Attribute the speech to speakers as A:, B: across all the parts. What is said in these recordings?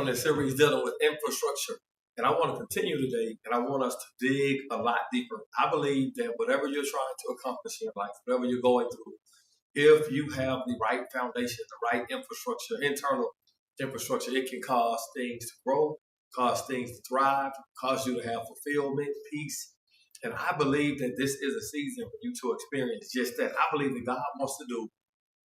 A: on this series dealing with infrastructure. And I want to continue today, and I want us to dig a lot deeper. I believe that whatever you're trying to accomplish in life, whatever you're going through, if you have the right foundation, the right infrastructure, internal infrastructure, it can cause things to grow, cause things to thrive, cause you to have fulfillment, peace. And I believe that this is a season for you to experience just that. I believe that God wants to do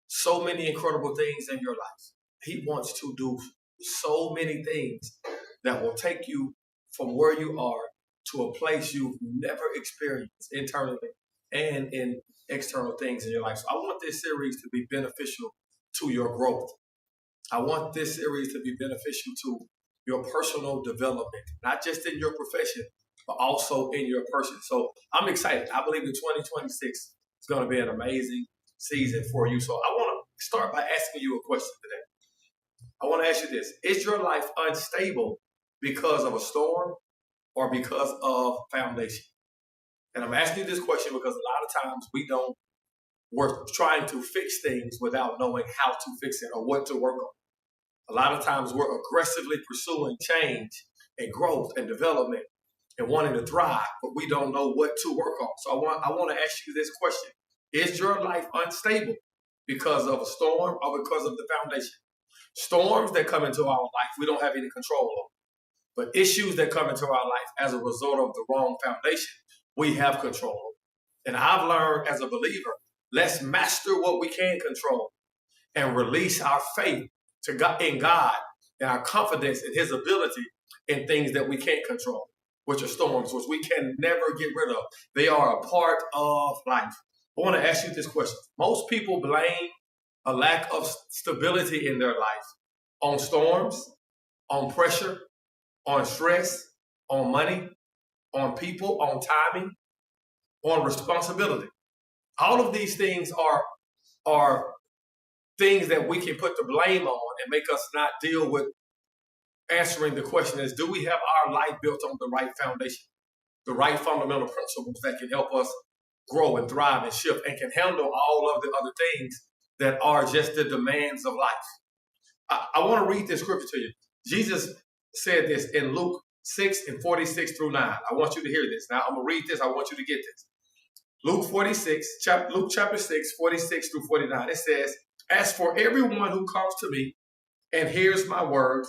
A: so many incredible things in your life. He wants to do so many things that will take you from where you are to a place you've never experienced internally and in external things in your life. So I want this series to be beneficial to your growth. I want this series to be beneficial to your personal development, not just in your profession, but also in your person. So I'm excited. I believe that 2026 is going to be an amazing season for you. So I want to start by asking you a question today. I want to ask you this. Is your life unstable because of a storm or because of foundation? And I'm asking you this question because a lot of times we're trying to fix things without knowing how to fix it or what to work on. A lot of times we're aggressively pursuing change and growth and development and wanting to thrive, but we don't know what to work on. So I want to ask you this question. Is your life unstable because of a storm or because of the foundation? Storms that come into our life, we don't have any control over. But issues that come into our life as a result of the wrong foundation, we have control over. And I've learned as a believer, let's master what we can control and release our faith to God, in God, and our confidence in His ability in things that we can't control, which are storms, which we can never get rid of. They are a part of life. I want to ask you this question. Most people blame a lack of stability in their life on storms, on pressure, on stress, on money, on people, on timing, on responsibility. All of these things are things that we can put the blame on and make us not deal with answering the question is, do we have our life built on the right foundation, the right fundamental principles that can help us grow and thrive and shift and can handle all of the other things that are just the demands of life? I want to read this scripture to you. Jesus said this in Luke 6:46 through 9. I want you to hear this. Now I'm going to read this. I want you to get this. Luke chapter 6, 46 through 49. It says, as for everyone who comes to me and hears my words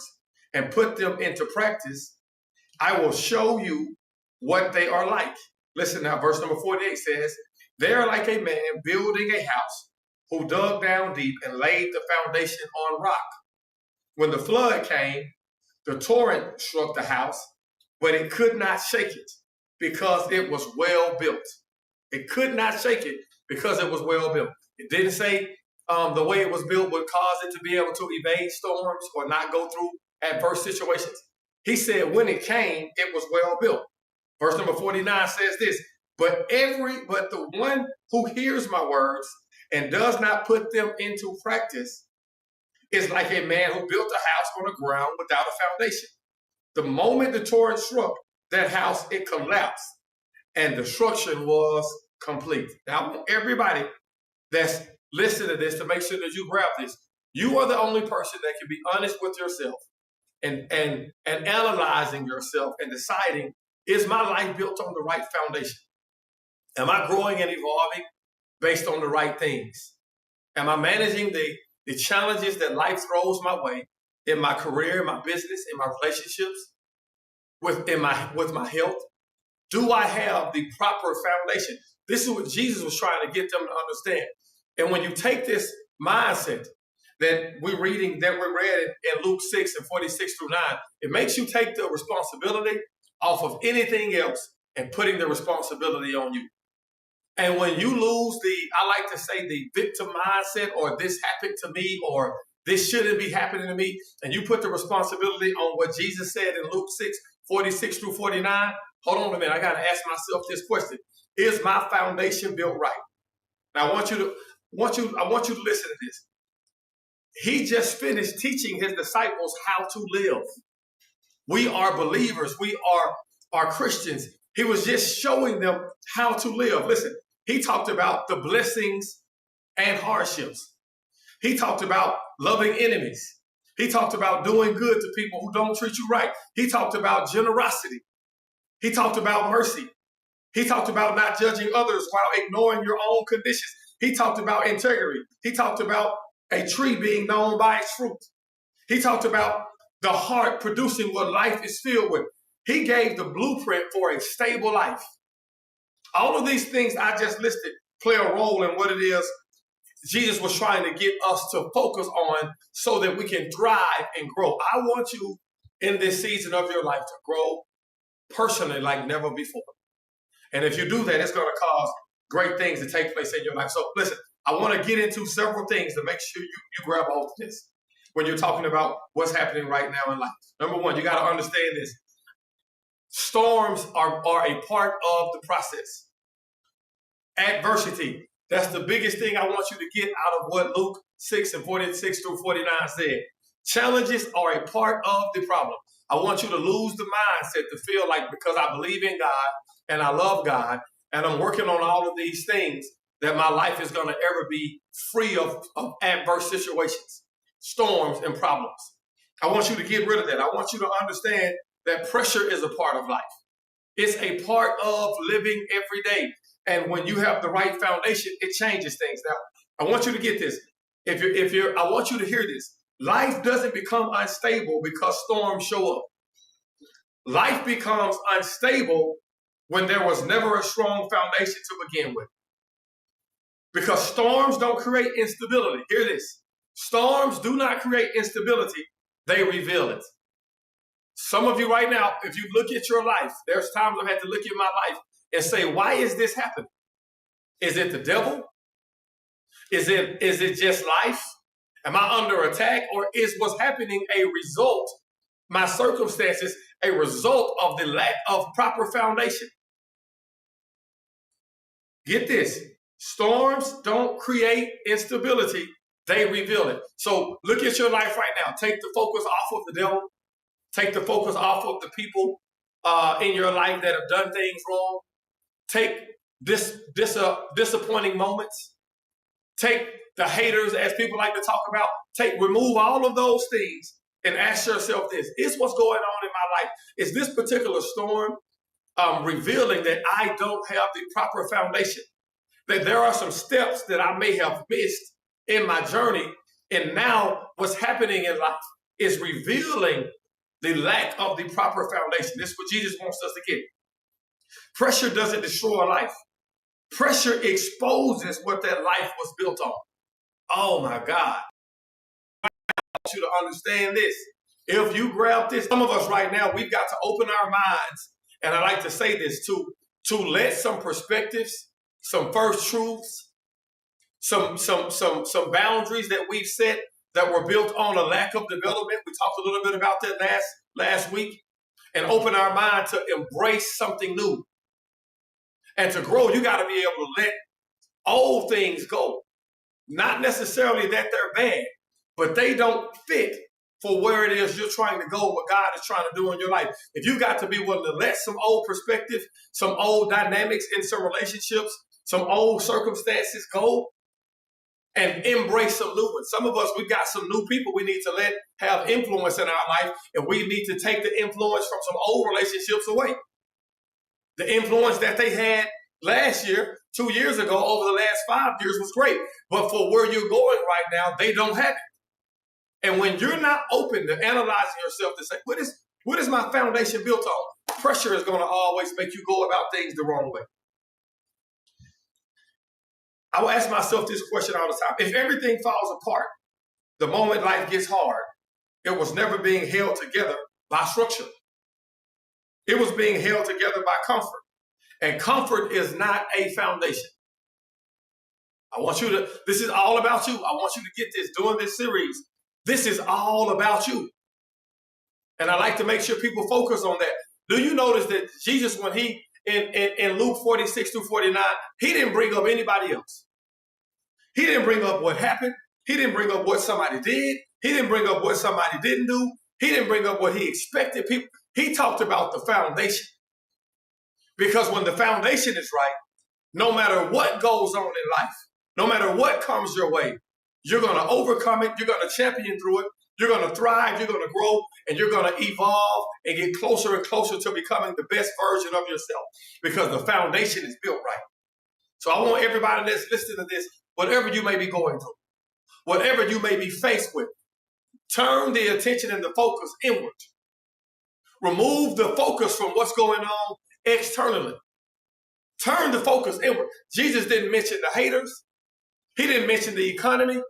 A: and put them into practice, I will show you what they are like. Listen now, verse number 48 says, they are like a man building a house who dug down deep and laid the foundation on rock. When the flood came, the torrent struck the house, but it could not shake it because it was well built. It could not shake it because it was well built. It didn't say the way it was built would cause it to be able to evade storms or not go through adverse situations. He said when it came, it was well built. Verse number 49 says this, but the one who hears my words and does not put them into practice is like a man who built a house on the ground without a foundation. The moment the torrent struck that house, it collapsed and destruction was complete. Now, I want everybody that's listening to this to make sure that you grab this. You are the only person that can be honest with yourself and analyzing yourself and deciding, is my life built on the right foundation? Am I growing and evolving based on the right things? Am I managing the challenges that life throws my way in my career, in my business, in my relationships, with my health? Do I have the proper foundation? This is what Jesus was trying to get them to understand. And when you take this mindset that we read in Luke 6 and 46 through 9, it makes you take the responsibility off of anything else and putting the responsibility on you. And when you lose I like to say the victim mindset, or this happened to me, or this shouldn't be happening to me, and you put the responsibility on what Jesus said in Luke 6, 46 through 49, hold on a minute, I got to ask myself this question. Is my foundation built right? Now I want you to listen to this. He just finished teaching his disciples how to live. We are believers. We are Christians. He was just showing them how to live. Listen, he talked about the blessings and hardships. He talked about loving enemies. He talked about doing good to people who don't treat you right. He talked about generosity. He talked about mercy. He talked about not judging others while ignoring your own conditions. He talked about integrity. He talked about a tree being known by its fruit. He talked about the heart producing what life is filled with. He gave the blueprint for a stable life. All of these things I just listed play a role in what it is Jesus was trying to get us to focus on so that we can thrive and grow. I want you in this season of your life to grow personally like never before. And if you do that, it's going to cause great things to take place in your life. So listen, I want to get into several things to make sure you grab hold of this when you're talking about what's happening right now in life. Number one, you got to understand this. Storms are a part of the process. Adversity. That's the biggest thing I want you to get out of what Luke 6 and 46 through 49 said. Challenges are a part of the problem. I want you to lose the mindset to feel like because I believe in God and I love God and I'm working on all of these things that my life is going to ever be free of adverse situations, storms, and problems. I want you to get rid of that. I want you to understand that pressure is a part of life. It's a part of living every day. And when you have the right foundation, it changes things. Now, I want you to get this. I want you to hear this. Life doesn't become unstable because storms show up. Life becomes unstable when there was never a strong foundation to begin with. Because storms don't create instability. Hear this. Storms do not create instability. They reveal it. Some of you right now, if you look at your life, there's times I've had to look at my life and say, why is this happening? Is it the devil? Is it just life? Am I under attack? Or is what's happening a result, my circumstances, a result of the lack of proper foundation? Get this. Storms don't create instability. They reveal it. So look at your life right now. Take the focus off of the devil. Take the focus off of the people in your life that have done things wrong. Take disappointing moments. Take the haters, as people like to talk about. Remove all of those things and ask yourself this. Is what's going on in my life? Is this particular storm revealing that I don't have the proper foundation? That there are some steps that I may have missed in my journey. And now what's happening in life is revealing the lack of the proper foundation. This is what Jesus wants us to get. Pressure doesn't destroy life. Pressure exposes what that life was built on. Oh my God. I want you to understand this. If you grab this, some of us right now, we've got to open our minds. And I like to say this to let some perspectives, some first truths, some boundaries that we've set that were built on a lack of development. We talked a little bit about that last week. And open our mind to embrace something new. And to grow, you got to be able to let old things go. Not necessarily that they're bad, but they don't fit for where it is you're trying to go, what God is trying to do in your life. If you got to be willing to let some old perspective, some old dynamics in some relationships, some old circumstances go, and embrace some new ones. Some of us, we've got some new people we need to let have influence in our life, and we need to take the influence from some old relationships away. The influence that they had last year, 2 years ago, over the last 5 years was great. But for where you're going right now, they don't have it. And when you're not open to analyzing yourself to say, what is my foundation built on? Pressure is going to always make you go about things the wrong way. I will ask myself this question all the time. If everything falls apart the moment life gets hard, it was never being held together by structure. It was being held together by comfort. And comfort is not a foundation. This is all about you. I want you to get this during this series. This is all about you. And I like to make sure people focus on that. Do you notice that Jesus, when he, in Luke 46 through 49, he didn't bring up anybody else. He didn't bring up what happened. He didn't bring up what somebody did. He didn't bring up what somebody didn't do. He didn't bring up what he expected people. He talked about the foundation. Because when the foundation is right, no matter what goes on in life, no matter what comes your way, you're going to overcome it. You're going to champion through it. You're going to thrive, you're going to grow, and you're going to evolve and get closer and closer to becoming the best version of yourself because the foundation is built right. So I want everybody that's listening to this, whatever you may be going through, whatever you may be faced with, turn the attention and the focus inward. Remove the focus from what's going on externally. Turn the focus inward. Jesus didn't mention the haters. He didn't mention the economy.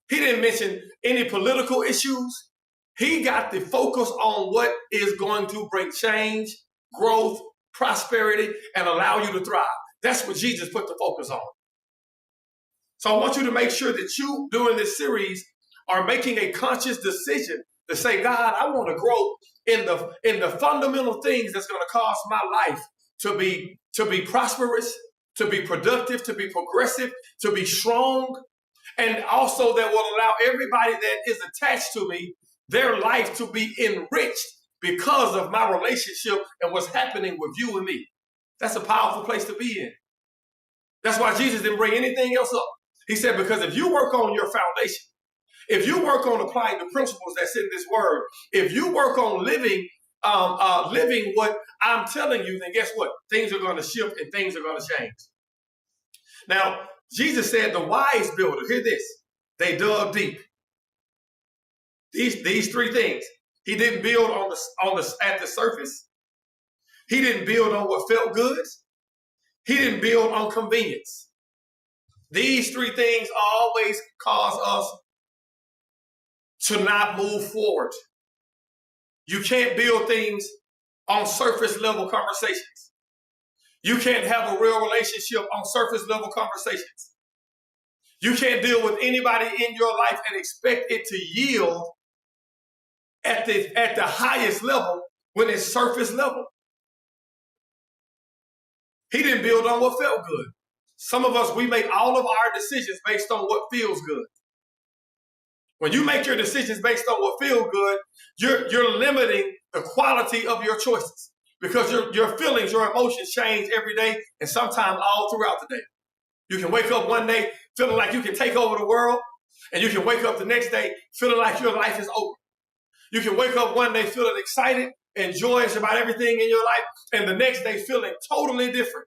A: He didn't mention any political issues. He got the focus on what is going to bring change, growth, prosperity, and allow you to thrive. That's what Jesus put the focus on. So I want you to make sure that you, during this series, are making a conscious decision to say, God, I want to grow in the fundamental things that's going to cause my life to be prosperous, to be productive, to be progressive, to be strong, and also that will allow everybody that is attached to me, their life to be enriched because of my relationship and what's happening with you and me. That's a powerful place to be in. That's why Jesus didn't bring anything else up. He said, because if you work on your foundation, if you work on applying the principles that's in this word, if you work on living what I'm telling you, then guess what? Things are going to shift and things are going to change. Now, Jesus said the wise builder, hear this, they dug deep. These three things. He didn't build at the surface. He didn't build on what felt good. He didn't build on convenience. These three things always cause us to not move forward. You can't build things on surface level conversations. You can't have a real relationship on surface level conversations. You can't deal with anybody in your life and expect it to yield at the highest level when it's surface level. He didn't build on what felt good. Some of us, we make all of our decisions based on what feels good. When you make your decisions based on what feels good, you're limiting the quality of your choices because your feelings, your emotions change every day and sometimes all throughout the day. You can wake up one day feeling like you can take over the world, and you can wake up the next day feeling like your life is over. You can wake up one day feeling excited and joyous about everything in your life, and the next day feeling totally different.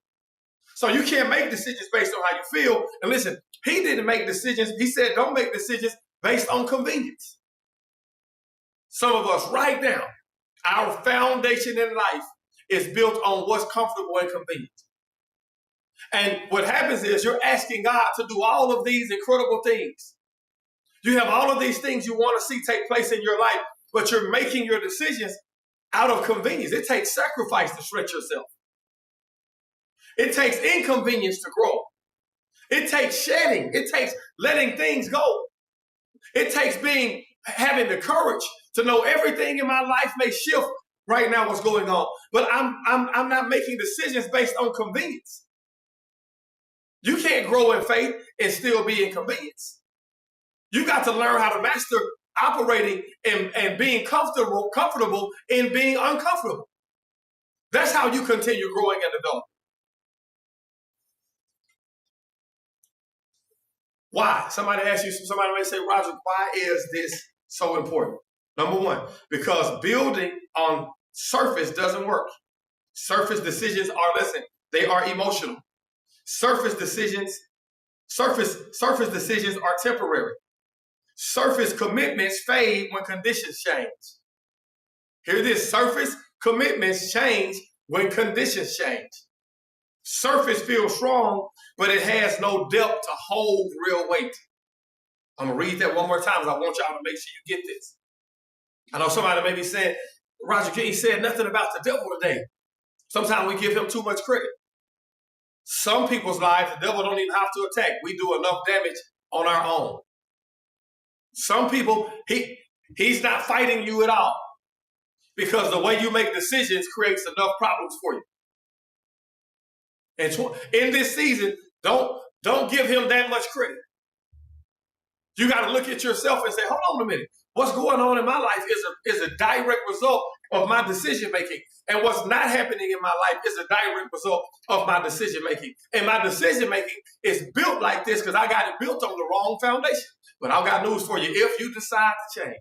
A: So you can't make decisions based on how you feel. And listen, he didn't make decisions. He said, don't make decisions based on convenience. Some of us right now, our foundation in life is built on what's comfortable and convenient. And what happens is you're asking God to do all of these incredible things. You have all of these things you want to see take place in your life, but you're making your decisions out of convenience. It takes sacrifice to stretch yourself. It takes inconvenience to grow. It takes shedding. It takes letting things go. It takes having the courage to know everything in my life may shift right now what's going on. But I'm not making decisions based on convenience. You can't grow in faith and still be in convenience. You got to learn how to master operating and being comfortable in being uncomfortable. That's how you continue growing and developing. Why? Somebody may say, Roger, why is this so important? Number one, because building on surface doesn't work. Surface decisions they are emotional. Surface decisions are temporary. Surface commitments fade when conditions change. Hear this, surface commitments change when conditions change. Surface feels strong, but it has no depth to hold real weight. I'm going to read that one more time because I want y'all to make sure you get this. I know somebody may be saying, Roger King said nothing about the devil today. Sometimes we give him too much credit. Some people's lives, the devil don't even have to attack. We do enough damage on our own. Some people, he's not fighting you at all because the way you make decisions creates enough problems for you. And in this season, don't give him that much credit. You got to look at yourself and say, hold on a minute. What's going on in my life is a direct result of my decision making. And what's not happening in my life is a direct result of my decision making. And my decision making is built like this because I got it built on the wrong foundation. But I've got news for you. If you decide to change,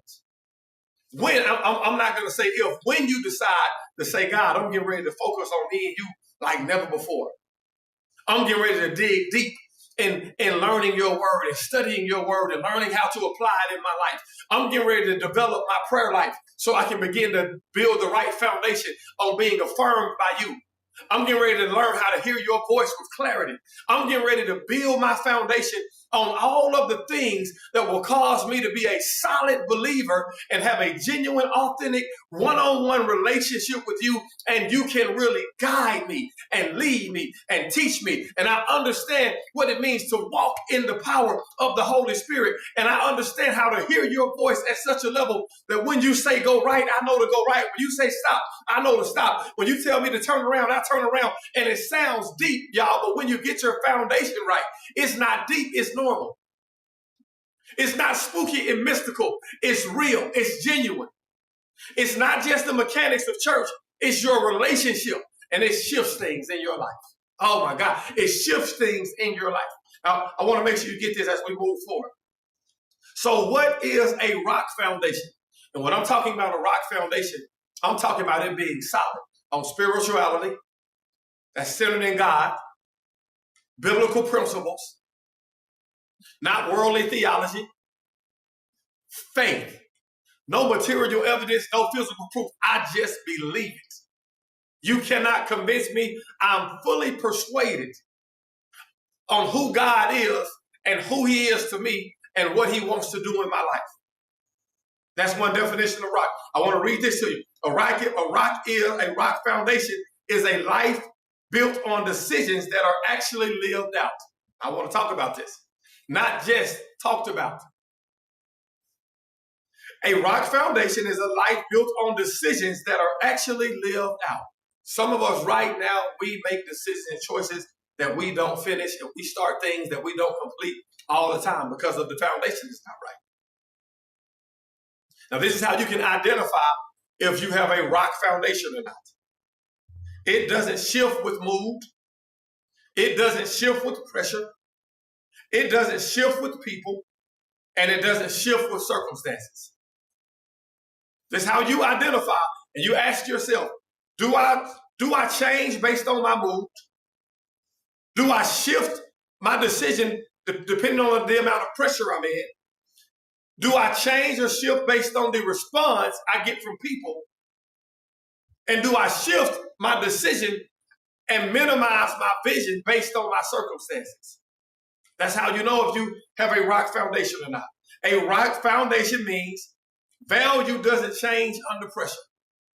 A: I'm not going to say if, when you decide to say, God, I'm getting ready to focus on me and you like never before. I'm getting ready to dig deep in learning your word and studying your word and learning how to apply it in my life. I'm getting ready to develop my prayer life so I can begin to build the right foundation on being affirmed by you. I'm getting ready to learn how to hear your voice with clarity. I'm getting ready to build my foundation on all of the things that will cause me to be a solid believer and have a genuine, authentic, one-on-one relationship with you. And you can really guide me and lead me and teach me. And I understand what it means to walk in the power of the Holy Spirit. And I understand how to hear your voice at such a level that when you say go right, I know to go right. When you say stop, I know to stop. When you tell me to turn around, I turn around. And it sounds deep, y'all, but when you get your foundation right, it's not deep, it's normal. It's not spooky and mystical. It's real. It's genuine. It's not just the mechanics of church. It's your relationship. And it shifts things in your life. Oh my God. It shifts things in your life. Now, I want to make sure you get this as we move forward. So what is a rock foundation? And when I'm talking about a rock foundation, I'm talking about it being solid on spirituality, that's centered in God, biblical principles, not worldly theology, faith, no material evidence, no physical proof. I just believe it. You cannot convince me. I'm fully persuaded on who God is and who he is to me and what he wants to do in my life. That's one definition of rock. I want to read this to you. A rock foundation is a life built on decisions that are actually lived out. I want to talk about this, not just talked about. A rock foundation is a life built on decisions that are actually lived out. Some of us right now, we make decisions and choices that we don't finish, and we start things that we don't complete all the time because of the foundation is not right. Now, this is how you can identify if you have a rock foundation or not. It doesn't shift with mood. It doesn't shift with pressure. It doesn't shift with people. And it doesn't shift with circumstances. This is how you identify, and you ask yourself, do I change based on my mood? Do I shift my decision depending on the amount of pressure I'm in? Do I change or shift based on the response I get from people? And do I shift my decision and minimize my vision based on my circumstances? That's how you know if you have a rock foundation or not. A rock foundation means value doesn't change under pressure.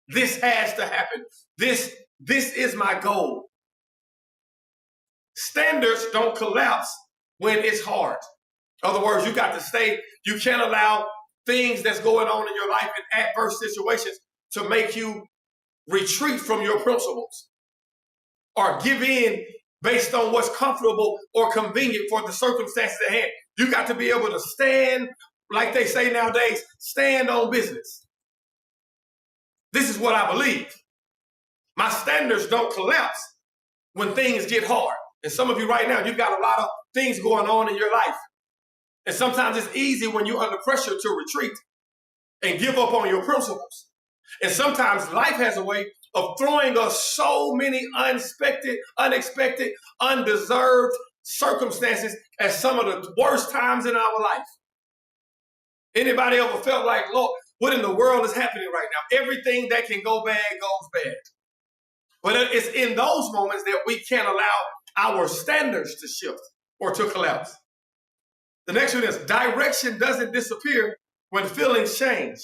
A: This has to happen. This is my goal. Standards don't collapse when it's hard. In other words, you got to stay. You can't allow things that's going on in your life in adverse situations to make you retreat from your principles or give in based on what's comfortable or convenient for the circumstances at hand. You got to be able to stand, like they say nowadays, stand on business. This is what I believe. My standards don't collapse when things get hard. And some of you right now, you've got a lot of things going on in your life. And sometimes it's easy when you're under pressure to retreat and give up on your principles. And sometimes life has a way of throwing us so many unexpected, undeserved circumstances at some of the worst times in our life. Anybody ever felt like, Lord, what in the world is happening right now? Everything that can go bad goes bad. But it's in those moments that we can't allow our standards to shift or to collapse. The next one is direction doesn't disappear when feelings change.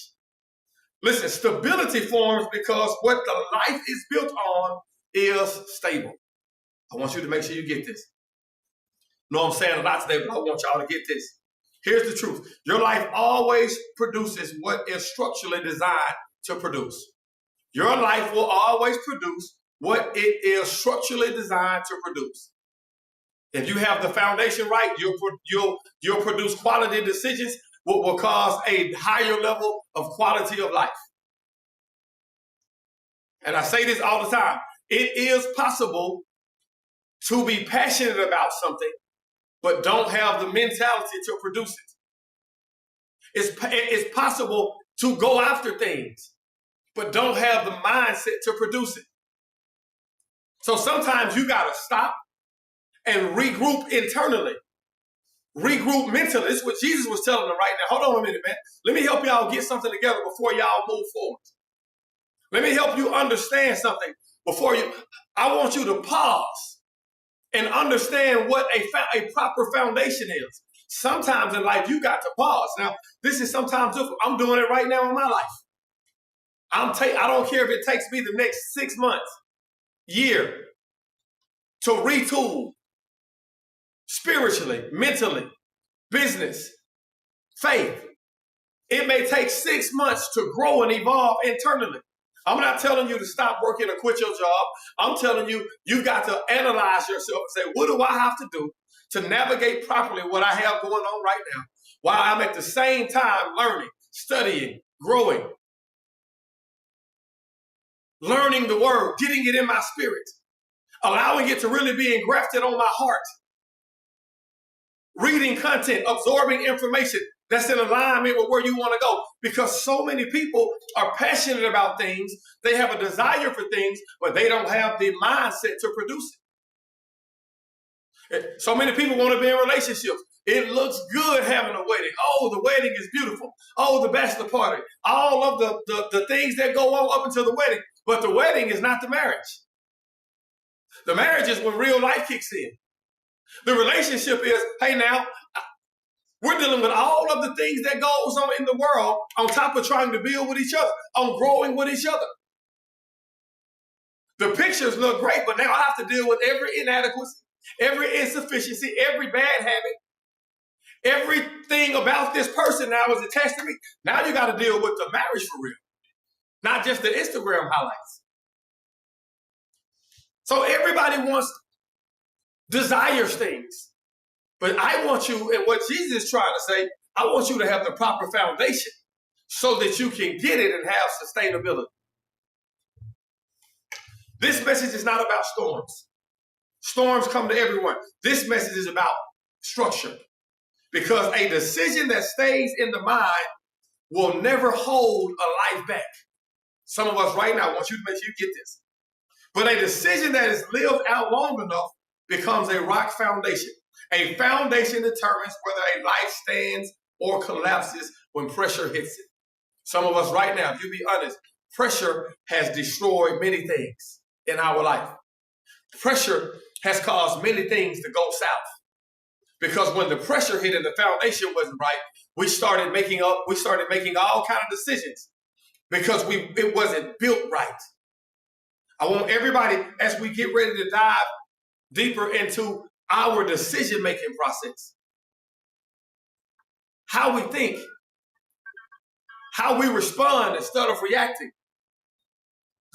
A: Listen, stability forms because what the life is built on is stable. I want you to make sure you get this. I know I'm saying a lot today, but I want y'all to get this. Here's the truth. Your life always produces what is structurally designed to produce. Your life will always produce what it is structurally designed to produce. If you have the foundation right, you'll produce quality decisions, what will cause a higher level of quality of life. And I say this all the time. It is possible to be passionate about something, but don't have the mentality to produce it. It's possible to go after things, but don't have the mindset to produce it. So sometimes you got to stop and regroup internally, regroup mentally. This is what Jesus was telling them right now. Hold on a minute, man. Let me help y'all get something together before y'all move forward. Let me help you understand something before you. I want you to pause and understand what a proper foundation is. Sometimes in life, you got to pause. Now, this is sometimes difficult. I'm doing it right now in my life. I don't care if it takes me the next 6 months, year, to retool spiritually, mentally, business, faith. It may take 6 months to grow and evolve internally. I'm not telling you to stop working or quit your job. I'm telling you, you got to analyze yourself and say, what do I have to do to navigate properly what I have going on right now, while I'm at the same time learning, studying, growing, learning the word, getting it in my spirit, allowing it to really be engrafted on my heart, reading content, absorbing information that's in alignment with where you want to go. Because so many people are passionate about things, they have a desire for things, but they don't have the mindset to produce it. So many people want to be in relationships. It looks good having a wedding. Oh, the wedding is beautiful. Oh, the bachelor party. All of the things that go on up until the wedding. But the wedding is not the marriage. The marriage is when real life kicks in. The relationship is, hey, now, we're dealing with all of the things that goes on in the world on top of trying to build with each other, on growing with each other. The pictures look great, but now I have to deal with every inadequacy, every insufficiency, every bad habit, everything about this person now is attached to me. Now you got to deal with the marriage for real, not just the Instagram highlights. So everybody desires things. But I want you, and what Jesus is trying to say, I want you to have the proper foundation so that you can get it and have sustainability. This message is not about storms. Storms come to everyone. This message is about structure. Because a decision that stays in the mind will never hold a life back. Some of us right now, I want you to make sure you get this. But a decision that is lived out long enough becomes a rock foundation. A foundation determines whether a life stands or collapses when pressure hits it. Some of us right now, if you be honest, pressure has destroyed many things in our life. Pressure has caused many things to go south. Because when the pressure hit and the foundation wasn't right, we started making all kind of decisions because it wasn't built right. I want everybody, as we get ready to dive deeper into our decision-making process, how we think, how we respond instead of reacting.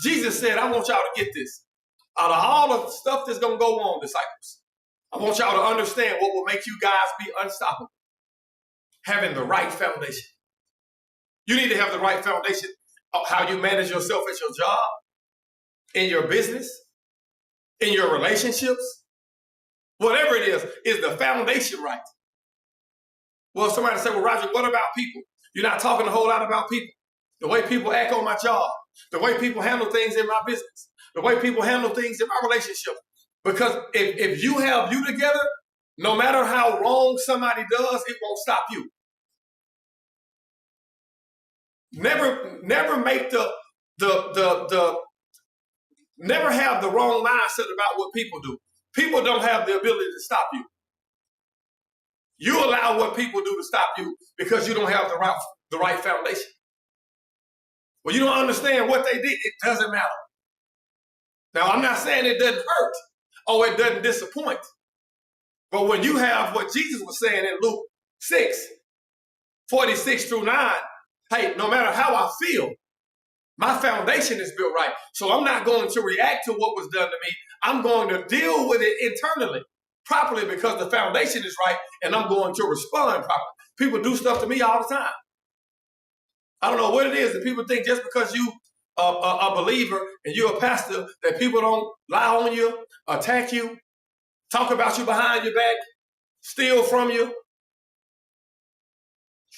A: Jesus said, I want y'all to get this. Out of all of the stuff that's going to go on, disciples, I want y'all to understand what will make you guys be unstoppable. Having the right foundation. You need to have the right foundation of how you manage yourself at your job, in your business, in your relationships. Whatever it is the foundation right? Well, somebody said, well, Roger, what about people? You're not talking a whole lot about people. The way people act on my job, the way people handle things in my business, the way people handle things in my relationship. Because if you have you together, no matter how wrong somebody does, it won't stop you. Never make never have the wrong mindset about what people do. People don't have the ability to stop you. You allow what people do to stop you because you don't have the right foundation. Well, you don't understand what they did. It doesn't matter. Now, I'm not saying it doesn't hurt or it doesn't disappoint. But when you have what Jesus was saying in Luke 6:46-9, hey, no matter how I feel, my foundation is built right. So I'm not going to react to what was done to me. I'm going to deal with it internally, properly, because the foundation is right, and I'm going to respond properly. People do stuff to me all the time. I don't know what it is that people think just because you a believer and you're a pastor that people don't lie on you, attack you, talk about you behind your back, steal from you,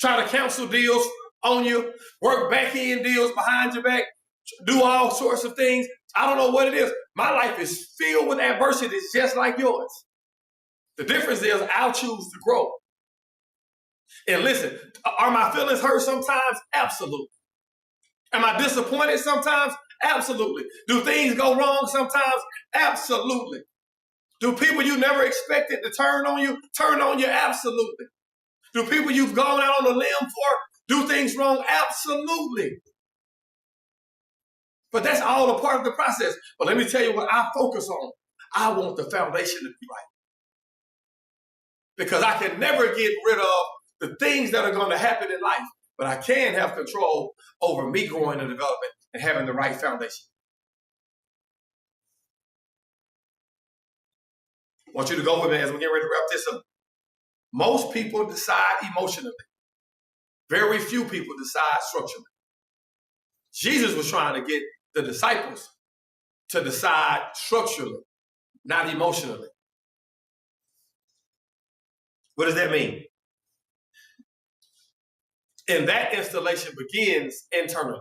A: try to cancel deals on you, work back end deals behind your back, do all sorts of things. I don't know what it is. My life is filled with adversities just like yours. The difference is I'll choose to grow. And listen, are my feelings hurt sometimes? Absolutely. Am I disappointed sometimes? Absolutely. Do things go wrong sometimes? Absolutely. Do people you never expected to turn on you? Absolutely. Do people you've gone out on a limb for do things wrong? Absolutely. But that's all a part of the process. But let me tell you what I focus on. I want the foundation to be right. Because I can never get rid of the things that are going to happen in life, but I can have control over me growing and development and having the right foundation. I want you to go with me as we get ready to wrap this up. Most people decide emotionally. Very few people decide structurally. Jesus was trying to get the disciples to decide structurally, not emotionally. What does that mean? And that installation begins internally.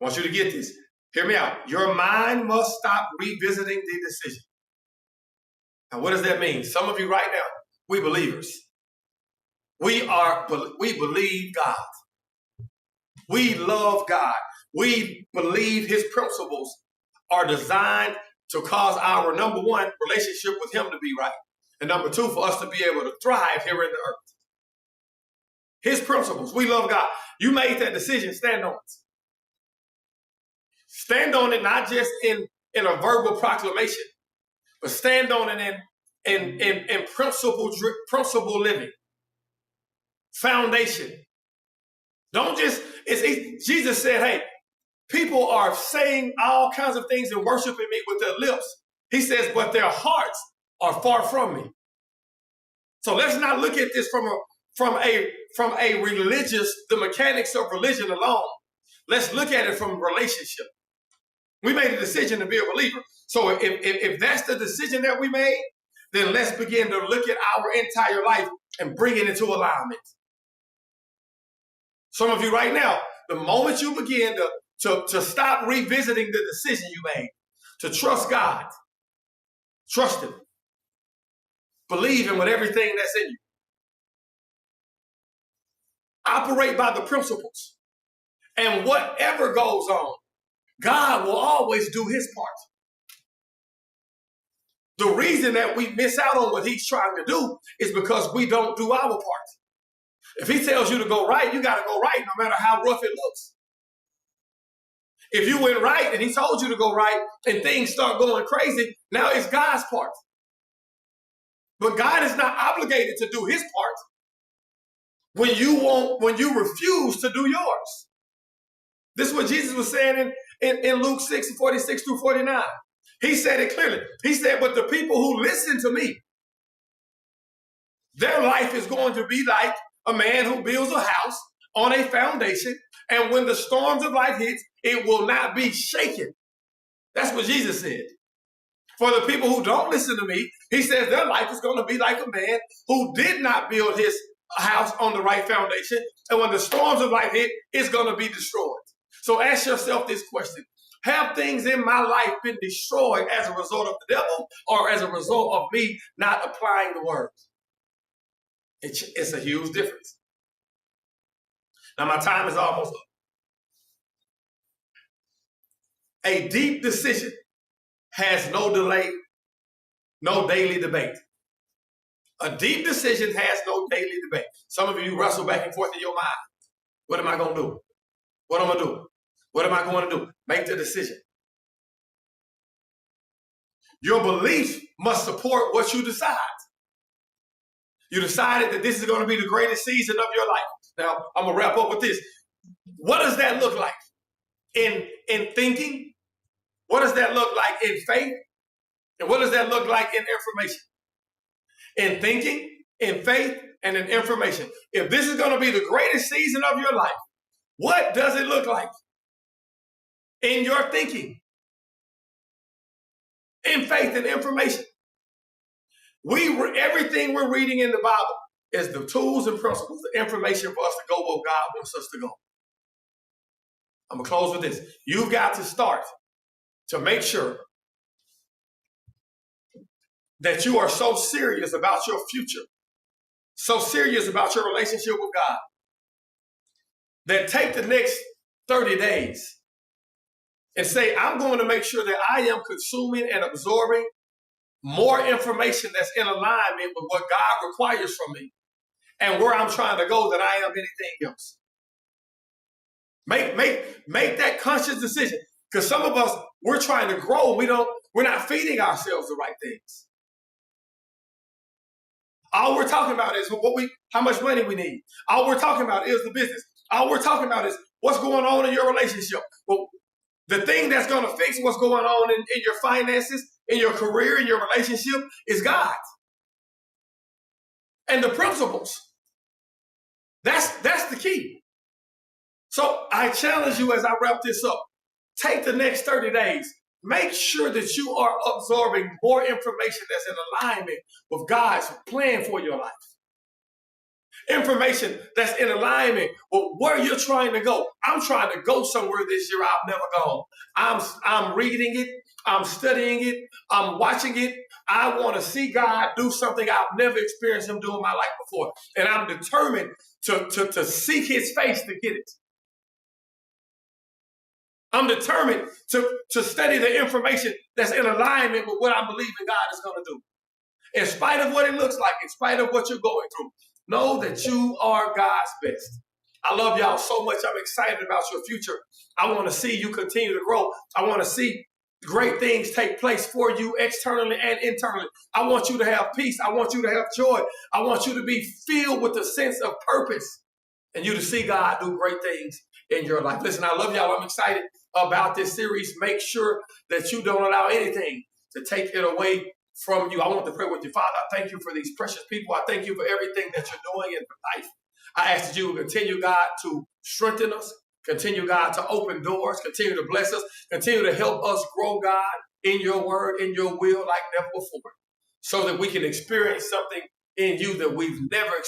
A: I want you to get this. Hear me out. Your mind must stop revisiting the decision. Now, what does that mean? Some of you right now, we believers. We believe God. We love God. We believe his principles are designed to cause our, number one, relationship with him to be right. And number two, for us to be able to thrive here in the earth. His principles. We love God. You made that decision. Stand on it. Stand on it not just in a verbal proclamation, but stand on it in principle living. Foundation. Don't just, Jesus said, hey, people are saying all kinds of things and worshiping me with their lips. He says, but their hearts are far from me. So let's not look at this from a religious, the mechanics of religion alone. Let's look at it from relationship. We made a decision to be a believer. So if that's the decision that we made, then let's begin to look at our entire life and bring it into alignment. Some of you right now, the moment you begin to stop revisiting the decision you made, to trust God, trust him, believe him with everything that's in you, operate by the principles, and whatever goes on, God will always do his part. The reason that we miss out on what he's trying to do is because we don't do our part. If he tells you to go right, you got to go right no matter how rough it looks. If you went right and he told you to go right and things start going crazy, now it's God's part. But God is not obligated to do his part when you refuse to do yours. This is what Jesus was saying in Luke 6:46 through 49. He said it clearly. He said, but the people who listen to me, their life is going to be like a man who builds a house on a foundation, and when the storms of life hit, it will not be shaken. That's what Jesus said. For the people who don't listen to me, he says their life is going to be like a man who did not build his house on the right foundation, and when the storms of life hit, it's going to be destroyed. So ask yourself this question. Have things in my life been destroyed as a result of the devil or as a result of me not applying the word? It's a huge difference. Now my time is almost up. A deep decision has no delay, no daily debate. A deep decision has no daily debate. Some of you wrestle back and forth in your mind. What am I going to do? What am I going to do? What am I going to do? Make the decision. Your belief must support what you decide. You decided that this is going to be the greatest season of your life. Now, I'm going to wrap up with this. What does that look like? In thinking? What does that look like in faith? And what does that look like in information? In thinking, in faith, and in information. If this is going to be the greatest season of your life, what does it look like? In your thinking, in faith and information. Everything we're reading in the Bible is the tools and principles, the information for us to go where God wants us to go. I'm going to close with this. You've got to start to make sure that you are so serious about your future, so serious about your relationship with God, that take the next 30 days and say, I'm going to make sure that I am consuming and absorbing more information that's in alignment with what God requires from me and where I'm trying to go than I am anything else. Make that conscious decision. Because some of us, we're trying to grow. We're not feeding ourselves the right things. All we're talking about is how much money we need. All we're talking about is the business. All we're talking about is what's going on in your relationship. Well, the thing that's going to fix what's going on in your finances, in your career, in your relationship is God. And the principles. That's the key. So I challenge you as I wrap this up. Take the next 30 days. Make sure that you are absorbing more information that's in alignment with God's plan for your life. Information that's in alignment with where you're trying to go. I'm trying to go somewhere this year I've never gone. I'm reading it. I'm studying it. I'm watching it. I want to see God do something I've never experienced him do in my life before. And I'm determined to seek his face to get it. I'm determined to study the information that's in alignment with what I believe in God is going to do. In spite of what it looks like, in spite of what you're going through, know that you are God's best. I love y'all so much. I'm excited about your future. I want to see you continue to grow. I want to see great things take place for you externally and internally. I want you to have peace. I want you to have joy. I want you to be filled with a sense of purpose and you to see God do great things in your life. Listen, I love y'all. I'm excited about this series. Make sure that you don't allow anything to take it away from you. I want to pray with you. Father, I thank you for these precious people. I thank you for everything that you're doing in life. I ask that you will continue, God, to strengthen us. Continue, God, to open doors. Continue to bless us. Continue to help us grow, God, in your word, in your will like never before, so that we can experience something in you that we've never experienced.